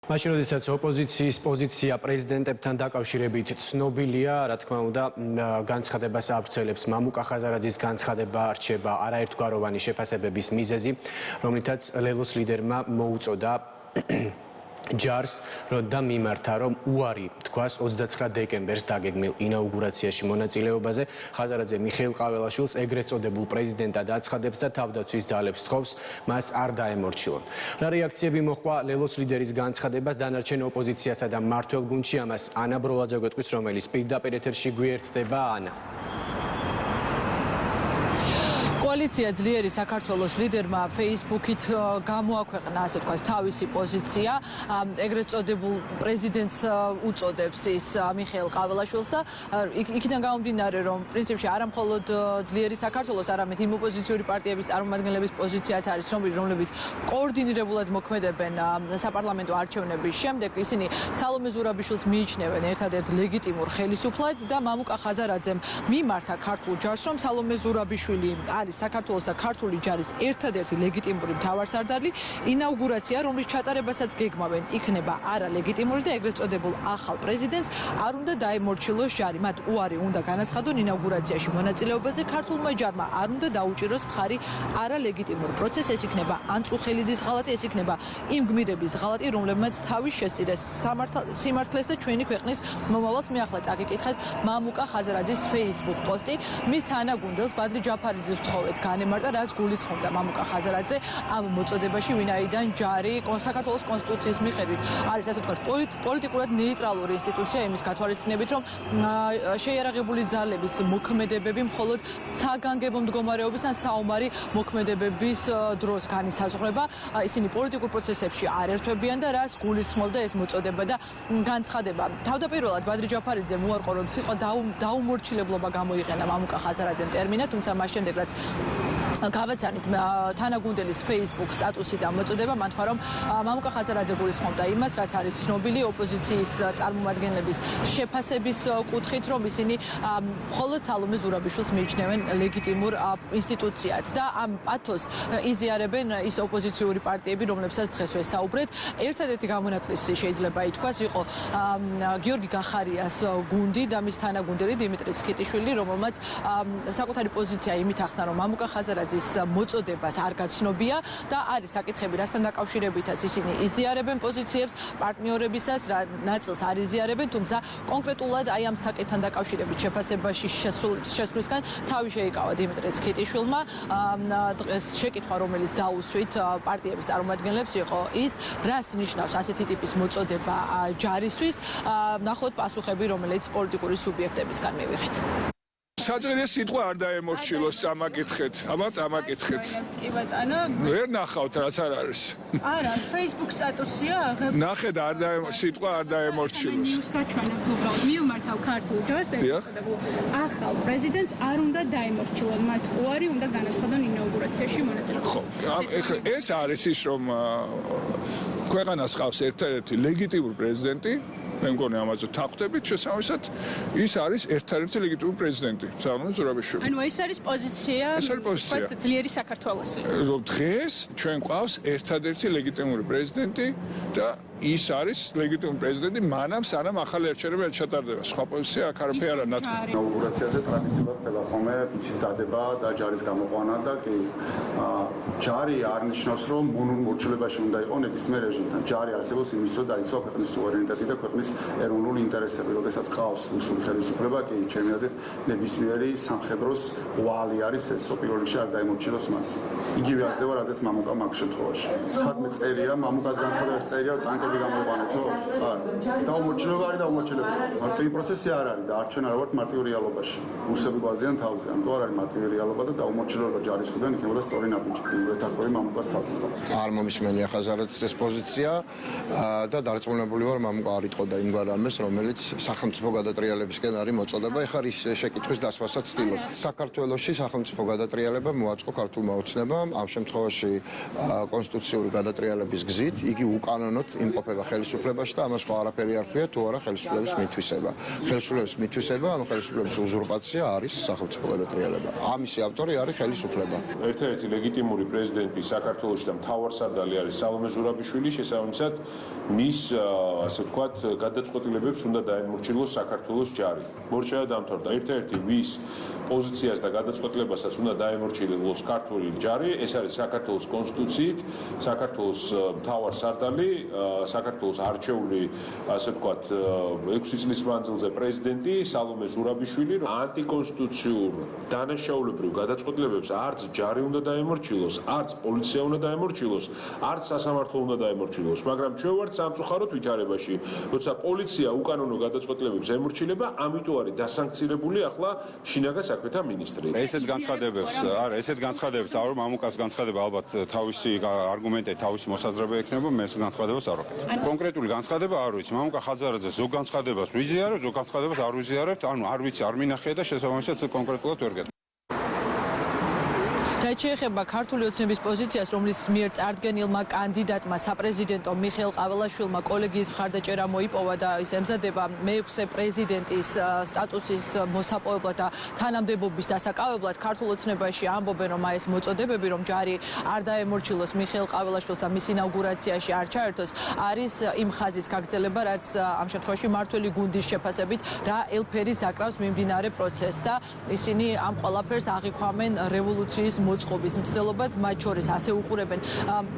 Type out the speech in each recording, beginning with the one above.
მაშინ როდესაც ოპოზიციის პოზიცია პრეზიდენტებთან დაკავშირებით ცნობილია, რა თქმა უნდა, განცხადებას ავრცელებს მამუკა ხაზარაძის განცხადება რჩება არაერთგვაროვანი შეფასებების მიზეზი, რომლითაც ლელოს ლიდერმა მოუწოდა ჯარს და მიმართა, რომ უარი თქვას 29 დეკემბერს დაგეგმილ ინაუგურაციაში მონაწილეობაზე. ხაზარაძე მიხეილ ყაველაშვილს ეგრეთ წოდებულ პრეზიდენტად აცხადებს და თავდაცვის ძალებს თხოვს მას არ დაემორჩილონ. რა რეაქციები მოჰყვა ლელოს ლიდერის განცხადებას დანარჩენ ოპოზიციასა და მმართველ გუნდში, ამას ანა ბროლაძე გვეტყვის, რომელიც პირდაპირ ეთერში გვიერთდება. ანა. კოალიცია ძლიერი საქართველოს ლიდერმა Facebook-ით გამოაქვეყნა, ასე ვთქვათ, თავისი პოზიცია. ეგრეთ წოდებულ პრეზიდენტს უწოდებს ის მიხეილ ყაველაშვილს და იქიდან გამომდინარე, რომ პრინციპში არა მხოლოდ ძლიერი საქართველოს, არამედ იმ ოპოზიციური პარტიების წარმომადგენლების პოზიციაც არის, რომლებიც კოორდინირებულად მოქმედებენ საპარლამენტო არჩევნების შემდეგ. ისინი სალომე ზურაბიშვილს მიიჩნევენ ერთადერთ ლეგიტიმურ ხელისუფლად და მამუკა ხაზარაძემ მიმართა ქართულ ჯარს, რომ სალომე ზურაბიშვილი არის საქართველოს და ქართული ჯარის ერთადერთი ლეგიტიმური მთავარსარდალი. ინაუგურაცია, რომლის ჩატარებასაც გეგმავენ, იქნება არალეგიტიმური და ეგრეთ წოდებულ ახალ პრეზიდენტს არ უნდა დაემორჩილოს ჯარი. მათ უარი უნდა განაცხადონ ინაუგურაციაში მონაწილეობაზე. ქართულმა ჯარმა არ უნდა დაუჭიროს მხარი არალეგიტიმურ პროცესს. ეს იქნება ანწუხელიძის ღალატი, ეს იქნება იმ გმირების ღალატი, რომლებმაც თავის შესწირეს სიმართლეს და ჩვენი ქვეყნის მომავალს. მე ახლა წაგიკითხეთ მამუკა ხაზარაძის Facebook პოსტი. მის თანაგუნდელს ბადრი ჯაფარიძის ვთხოვეთ განემარტა, რაც გულისხმობდა მამუკა ხაზარაძე ამ მოწოდებაში, ვინაიდან ჯარი საქართველოს კონსტიტუციის მიხედვით არის, ასე ვთქვათ, პოლიტიკურად ნეიტრალური ინსტიტუცია, იმის გათვალისწინებით, რომ შეიარაღებული ძალების მოქმედებები მხოლოდ საგანგებო მდგომარეობის ან საომარი მოქმედებების დროს განისაზღვრება. ისინი პოლიტიკურ პროცესებში არ ერთვებიან და რაც გულისხმობდა ეს მოწოდება და განცხადება. თავდაპირველად ბადრი ჯაფარიძემ უარყო, რომ სიტყვა დაუმორჩილებლობა გამოიყენა მამუკა ხაზარაძემ ტერმინად, თუმცა მას შემდეგ რაც გავაცანით თანაგუნდელის Facebook სტატუსი და მოწოდება, მან თქვა, რომ მამუკა ხაზარაძე გულისხმობდა იმას, რაც არის ცნობილი ოპოზიციის წარმომადგენლების შეფასების კუთხით, რომ ისინი მხოლოდ სალომე ზურაბიშვილს მიიჩნევენ ლეგიტიმურ ინსტიტუციად და ამ პათოს იზიარებენ ის ოპოზიციური პარტიები, რომლებსაც დღეს ვესაუბრეთ. ერთადერთი გამონაკლისი შეიძლება ითქვას იყო გიორგი გახარიას გუნდი და მის თანაგუნდელი დიმიტრი ცქიტიშვილი, რომელმაც საკუთარი პოზიცია იმით ახსნა, რომ მამუკა ხაზარაძის მოწოდებას არ გაცნობია და არის საკითხები, რასთან დაკავშირებითაც ისინი იზიარებენ პოზიციებს პარტნიორებისას, რა ნაწილს არ იზიარებენ, თუმცა კონკრეტულად აი ამ საკითხთან დაკავშირებით შეფასებაში შესვლისგან თავი შეიკავა დიმიტრი ცქიტიშვილმა. შეკითხვა, რომელიც დაუსვით პარტიების წარმომადგენლებს, იყო ის, რას ნიშნავს ასეთი ტიპის მოწოდება ჯარისთვის. ნახოთ პასუხები, რომელიც პოლიტიკური სუბიექტებისგან მივიღეთ. საწყირი სიტყვა არ დაემორჩილოს, წამაკითხეთ. აბა წამაკითხეთ. კი ბატონო. ვერ ნახავთ რაც არ არის. არა, Facebook სტატუსია. ნახეთ სიტყვა არ დაემორჩილოს. ნიუს გაჩვენებთ უბრალოდ. მივმართავ ქართულ ჯარს, ახალ პრეზიდენტს არ უნდა დაემორჩილონ, მათ უარი უნდა განაცხადონ ინაუგურაციაში მონაწილეობას. ხო, ეს არის ის, რომ ქვეყანას ყავს ერთადერთი ლეგიტიმური პრეზიდენტი. მე მგონი ამაზე თახვდებით, შესაბამისად ის არის ერთადერთი ლეგიტიმური პრეზიდენტი, სალომე ზურაბიშვილი. ანუ ეს არის პოზიცია, ვთქვათ, ძლიერი საქართველოს. დღეს ჩვენ ყავს ერთადერთი ლეგიტიმური პრეზიდენტი და ის არის ლეგიტიმური პრეზიდენტი მანამ სანამ ახალი არჩევნები არ ჩატარდება. სხვა პოზიცია აქ არაფერი არ ნათქვამი. ინაუგურაციაზე ტრადიციულად ხდება ხოლმე იცის დადება და ჯარის გამოყვანა და კი ჯარი არ ნიშნავს, რომ მონმორჩილებაში უნდა იყო ნებისმიერ რეჟიმთან. ჯარი არსებობს იმისთვისაც დაიცვა ქვეყნის სუვერენიტეტი და ქვეყნის ეროვნული ინტერესები. როდესაც ყავს რუსული ხელისუფლება, კი ჩემი აზრით ნებისმიერი სამხედროს ღვალი არის ეს, რომ პირველ რიგში არ დაემორჩილოს მას. იგივე არსება, რაზეც მამუკა მაგ შემთხვევაში. სადმე წერია, მამუკას განცხადებაში წერია, რომ ტანკები გამოიყვანეთო? არა. დაუმორჩილება არის დაუმორჩილება. მარტო იმ პროცესი არ არის და არ ჩვენ არ ვართ მარტივ რეალობაში. რუსები გვაზიან თავზე, ამიტომ არ არის მარტივ რეალობა და დაუმორჩილება ჯარის მხრიდან იქნებოდა სწორი ნაბიჯი. ეთაქვები მამუკას საცნობა. არ მომისმენია ხაზარაძის პოზიცია და დარწმუნებული ვარ, მამუკა არ იტყოდა იმ რამეს, რომელიც სახელმწიფო გადატრიალებისკენ არის მოწოდება. ეხლა ის შეკითხვის დასვასაც ცდილობ. საქართველოში სახელმწიფო გადატრიალება მოაწყო ქართულმა ოცნებამ, ამ შემთხვევაში კონსტიტუციური გადატრიალების გზით, იგი უკანონოდ იმ იმყოფება ხელისუფლებაში და ამას ხო არაფერი არ ქვია თუ არა ხელისუფლების მითვისება. ხელისუფლების მითვისება, ანუ ხელისუფლების უზურპაცია არის სახელმწიფო გადატრიალება. ამისი ავტორი არის ხელისუფლება. ერთ-ერთი ლეგიტიმური პრეზიდენტი საქართველოში და მთავარსარდალი არის სალომე ზურაბიშვილი, შესაბამისად მის ასე ვთქვათ გადაწყვეტილებებს უნდა დაემორჩილოს საქართველოს ჯარი. მორჩა დამთავრდა ერთ-ერთი ვის პოზიციას და გადაწყვეტილებასაც უნდა დაემორჩილოს ქართული ჯარი, ეს არის საქართველოს კონსტიტუციით, საქართველოს მთავარსარდალი, საქართველოს არჩეული ასე ვთქვათ 6 წლის მანძილზე პრეზიდენტი სალომე ზურაბიშვილი ანტიკონსტიტუციურ დანაშაულებრივ გადაწყვეტილებებს არც ჯარი უნდა დაემორჩილოს, არც პოლიცია უნდა დაემორჩილოს, არც სასამართლო უნდა დაემორჩილოს, მაგრამ ჩვენ ვართ სამწუხაროდ ვითარებაში, როცა პოლიცია უკანონო გადაწყვეტილებებს ემორჩილება, ამიტომ არის დასანქცირებული ახლა შინაგან საქმეთა მინისტრი. ესეთ განცხადებებს არ მამუკას განცხადება ალბათ თავისი არგუმენტები, თავისი მოსაზრება ექნება, მე ეს განცხადებას არ ვაკეთებ. კონკრეტული განცხადება არ ვიცი, მამუკა ხაზარაძე ზოგ განცხადებას ვიზიარებ, ზოგ განცხადებას არ ვიზიარებ, ანუ არ ვიცი, არ მინახია და შესაბამისად კონკრეტულად ვერ გეტყვი. რაც შეეხება ქართული ოცნების პოზიციას, რომლის მიერ წარდგენილმა კანდიდატმა საპრეზიდენტო მიხეილ ყაველაშვილმა კოლეგიის მხარდაჭერა მოიპოვა და ის ემზადება მე-6 პრეზიდენტის სტატუსის მოსაპოვებლად და თანამდებობის დასაკავებლად, ქართულ ოცნებაში ამბობენ, რომ ეს მოწოდებები, რომ ჯარი არ დაემორჩილოს მიხეილ ყაველაშვილს და მის ინაუგურაციაში არ ჩაერთოს, არის იმ ხაზის გაგრძელება, რაც ამ შემთხვევაში მართველი გუნდის შეფასებით რა ელფერის დაკრავს მიმდინარე პროცესს და ისინი ამ ყველაფერს აღიქვამენ რევოლუციის მოწყობის მცდელობად, მათ შორის ასე უყურებენ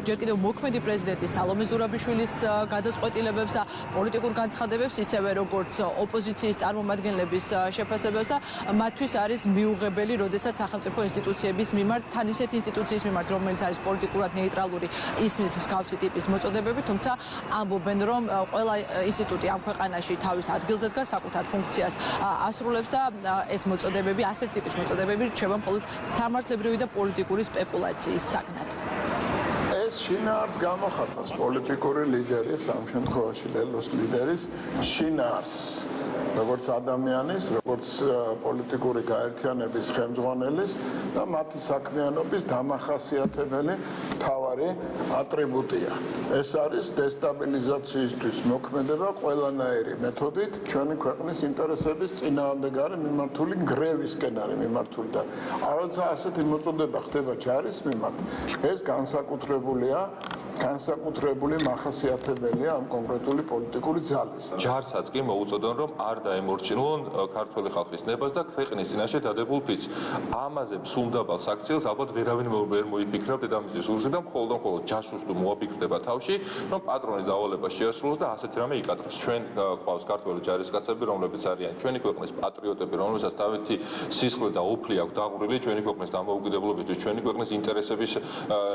ჯერ კიდევ მოქმედი პრეზიდენტი სალომე ზურაბიშვილის გადაწყვეტილებებს და პოლიტიკურ განცხადებებს, ისევე როგორც ოპოზიციის წარმომადგენლების შეფასებებს და მათთვის არის მიუღებელი, როდესაც სახელმწიფო ინსტიტუციების მიმართ, თან ისეთ ინსტიტუციის მიმართ, რომელიც არის პოლიტიკურად ნეიტრალური, ისმის მსგავსი ტიპის მოწოდებები, თუმცა ამბობენ, რომ ყველა ინსტიტუტი ამ ქვეყანაში თავის ადგილზე დგას, საკუთარ ფუნქციას ასრულებს და ეს მოწოდებები, ასეთ ტიპის მოწოდებები რჩება მხოლოდ სამართლებრივი და პოლიტიკური სპეკულაციის საგნად. ეს შინაარს გამოხატავს პოლიტიკური ლიდერის, ამ შემთხვევაში ლელოს ლიდერის შინაარს, როგორც ადამიანის, როგორც პოლიტიკური გაერთიანების ხელმძღვანელის და მათი საქმიანობის დამახასიათებელი მთავარი ატრიბუტია. ეს არის დესტაბილიზაციისთვის მოქმედება ყველანაირი მეთოდით ჩვენი ქვეყნის ინტერესების წინააღმდეგარი მიმართული გრევისკენ არის მიმართული და არაცა ასეთი მოწოდება ხდება ჯარის მიმართ, ეს განსაკუთრებული მახასიათებელია ამ კონკრეტული პოლიტიკური ძალის. ჯარსაც კი მოუწოდონ, რომ არ დაემორჩილონ ქართული ხალხის ნებას და ქვეყნის წინაშე დადებულ ფიცს. ამაზე მსუმდაბალ საქციელს ალბათ ვერავინ ვერ მოიფიქრა დედამიწის ზურგზე და მხოლოდ ჯაშუს თუ მოაფიქრდება თავში, რომ პატრონის დავალება შეასრულოს და ასეთ რამე იკადროს. ჩვენ გვყავს ქართული ჯარისკაცები, რომლებიც არიან ჩვენი ქვეყნის პატრიოტები, რომლებსაც დავითი სისხლი და უფლი აქვს დაღვრილი ჩვენი ქვეყნის დამოუკიდებლობისთვის, ჩვენი ქვეყნის ინტერესების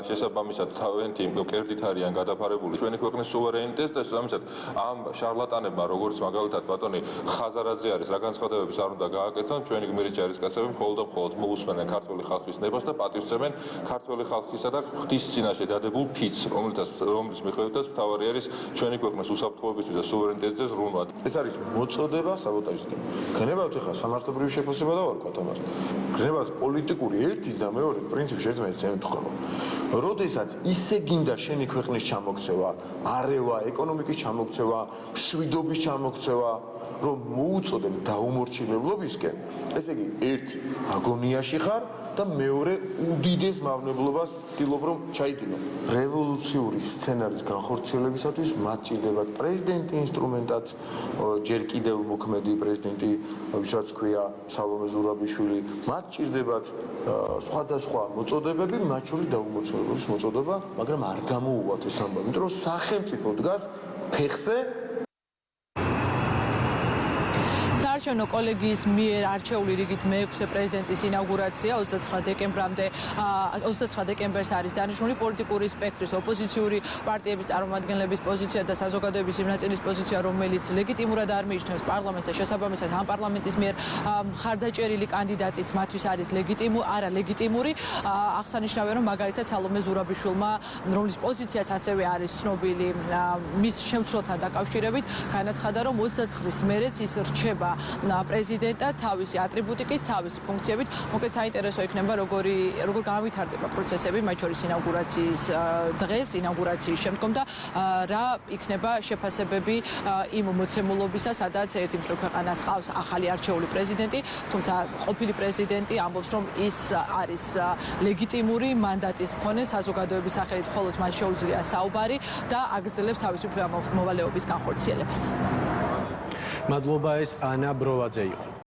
შესაბამისად თავენთი კერდით არიან გადაფარებული ჩვენი ქვეყნის სუვერენიტეტს და შესაბამისად ამ შარლატანებმა, როგორც მაგალითად ბატონი ხაზარაძე არის, რა განცხადებებს არ უნდა გააკეთონ, ჩვენი გმირის ჯარისკაცები მხოლოდ მოусმენენ ქართული ხალხის ნებას და პატივცემენ ქართული ხალხისა და ღვთის წინაშე დადებულ ფიცს, რომლის მიხედვითაც მთავარი არის ჩვენი ქვეყნის უსაფრთხოებისთვის და სუვერენიტეტზე ზრუნვა. ეს არის მოწოდება საბოტაჟისკენ. გნებავთ ახლა სამართლებრივი შეფასება და ვარქვათ ამას. გნებავთ პოლიტიკური ერთის და მეორის პრინციპში ერთმანეთს ემთხვევა. როდესაც ისე გინდა შენი ქვეყნის ჩამოქცევა, არევა, ეკონომიკის ჩამოქცევა, მშვიდობის ჩამოქცევა, რომ მოუწოდებ დაუმორჩილებლობისკენ, ესე იგი ერთი აგონიაში ხარ და მეორე უდიდეს მავნებლობას ცდილობ რომ ჩაიდინო. რევოლუციური სცენარის განხორციელებისათვის მათ ჭირდებათ პრეზიდენტი ინსტრუმენტად, ჯერ კიდევ მოქმედი პრეზიდენტი, ვისაც ქვია სალომე ზურაბიშვილი, მათ ჭირდებათ სხვადასხვა მოწოდებები, მათ შორის დაუმორჩილებლობის მოწოდება, მაგრამ არ გამოუვათ ეს ამბავი, იმიტომ რომ სახელმწიფო დგას ფეხზე. საარჩევნო კოლეგიის მიერ არჩეული რიგით მე-6 პრეზიდენტის ინაუგურაცია 29 დეკემბერს არის დანიშნული პოლიტიკური სპექტრის ოპოზიციური პარტიების წარმომადგენლების პოზიცია და საზოგადოების იმ ნაწილის პოზიცია, რომელიც ლეგიტიმურად არ მიიჩნევს პარლამენტს და შესაბამისად ამ პარლამენტის მიერ მხარდაჭერილი კანდიდატიც მათთვის არის არალეგიტიმური. აღსანიშნავია, რომ მაგალითად სალომე ზურაბიშვილმა, რომლის პოზიციაც ასევე არის ცნობილი მის შემცვლელთან დაკავშირებით, განაცხადა, რომ 29-ის მერეც ის რჩება პრეზიდენტად თავისი ატრიბუტიკით, თავისი ფუნქციებით. მოკლედ საინტერესო იქნება როგორ განვითარდება პროცესები, მათ შორის ინაუგურაციის დღეს, ინაუგურაციის შემდგომ და რა იქნება შეფასებები იმ მოცემულობისა, სადაც ერთი მხრივ ქვეყანას ყავს ახალი არჩეული პრეზიდენტი, თუმცა ყოფილი პრეზიდენტი ამბობს, რომ ის არის ლეგიტიმური მანდატის მქონე საზოგადოების სახელით მხოლოდ მას შეუძლია საუბარი და აგრძელებს თავისუფლება მოვალეობის განხორციელებას. მადლობა, ეს ანა ბროლაძე იყო.